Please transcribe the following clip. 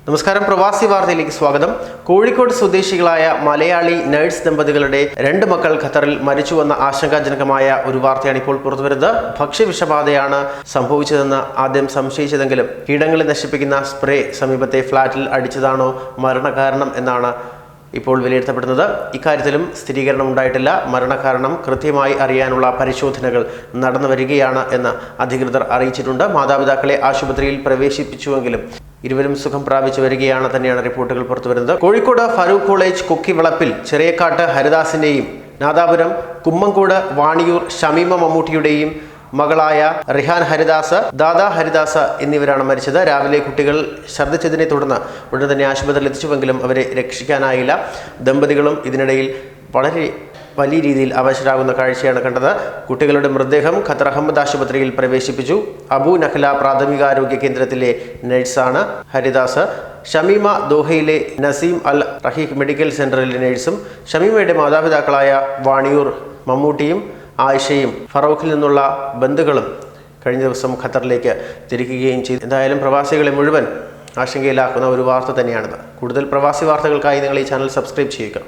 നമസ്കാരം, പ്രവാസി വാർത്തയിലേക്ക് സ്വാഗതം. കോഴിക്കോട് സ്വദേശികളായ മലയാളി നഴ്സ് ദമ്പതികളുടെ 2 മക്കൾ ഖത്തറിൽ മരിച്ചുവെന്ന ആശങ്കാജനകമായ ഒരു വാർത്തയാണ് ഇപ്പോൾ പുറത്തുവരുന്നത്. ഭക്ഷ്യവിഷബാധയാണ് സംഭവിച്ചതെന്ന് ആദ്യം സംശയിച്ചതെങ്കിലും കീടങ്ങളെ നശിപ്പിക്കുന്ന സ്പ്രേ സമീപത്തെ ഫ്ളാറ്റിൽ അടിച്ചതാണോ മരണകാരണം എന്നാണ് ഇപ്പോൾ വിലയിരുത്തപ്പെടുന്നത്. ഇക്കാര്യത്തിലും സ്ഥിരീകരണം ഉണ്ടായിട്ടില്ല. മരണകാരണം കൃത്യമായി അറിയാനുള്ള പരിശോധനകൾ നടന്നു വരികയാണ് എന്ന് അധികൃതർ അറിയിച്ചിട്ടുണ്ട്. മാതാപിതാക്കളെ ആശുപത്രിയിൽ പ്രവേശിപ്പിച്ചുവെങ്കിലും ഇരുവരും സുഖം പ്രാപിച്ചു വരികയാണ് തന്നെയാണ് റിപ്പോർട്ടുകൾ പുറത്തുവരുന്നത്. കോഴിക്കോട് ഫറൂഖ് കോളേജ് കുക്കിവളപ്പിൽ ചെറിയക്കാട്ട് ഹരിദാസിന്റെയും നാദാപുരം കുമ്മങ്കോട് വാണിയൂർ ഷമീമ മമ്മൂട്ടിയുടെയും മകളായ റിഹാൻ ഹരിദാസ്, ദാദാ ഹരിദാസ് എന്നിവരാണ് മരിച്ചത്. രാവിലെ കുട്ടികൾ ഛർദ്ദിച്ചതിനെ തുടർന്ന് ഉടൻ തന്നെ ആശുപത്രിയിൽ എത്തിച്ചുവെങ്കിലും അവരെ രക്ഷിക്കാനായില്ല. ദമ്പതികളും ഇതിനിടയിൽ വളരെ വലിയ രീതിയിൽ അവശരാകുന്ന കാഴ്ചയാണ് കണ്ടത്. കുട്ടികളുടെ മൃതദേഹം ഖത്തർ അഹമ്മദ് ആശുപത്രിയിൽ പ്രവേശിപ്പിച്ചു. അബു നഹ്ല പ്രാഥമികാരോഗ്യ കേന്ദ്രത്തിലെ നഴ്സാണ് ഹരിദാസ്. ഷമീമ ദോഹയിലെ നസീം അൽ റഹീഖ് മെഡിക്കൽ സെന്ററിലെ നഴ്സും. ഷമീമയുടെ മാതാപിതാക്കളായ വാണിയൂർ മമ്മൂട്ടിയും ആയിഷയും ഫറൂഖിൽ നിന്നുള്ള ബന്ധുക്കളും കഴിഞ്ഞ ദിവസം ഖത്തറിലേക്ക് തിരിക്കുകയും ചെയ്തു. എന്തായാലും പ്രവാസികളെ മുഴുവൻ ആശങ്കയിലാക്കുന്ന ഒരു വാർത്ത തന്നെയാണിത്. കൂടുതൽ പ്രവാസി വാർത്തകൾക്കായി നിങ്ങൾ ഈ ചാനൽ സബ്സ്ക്രൈബ് ചെയ്യുക.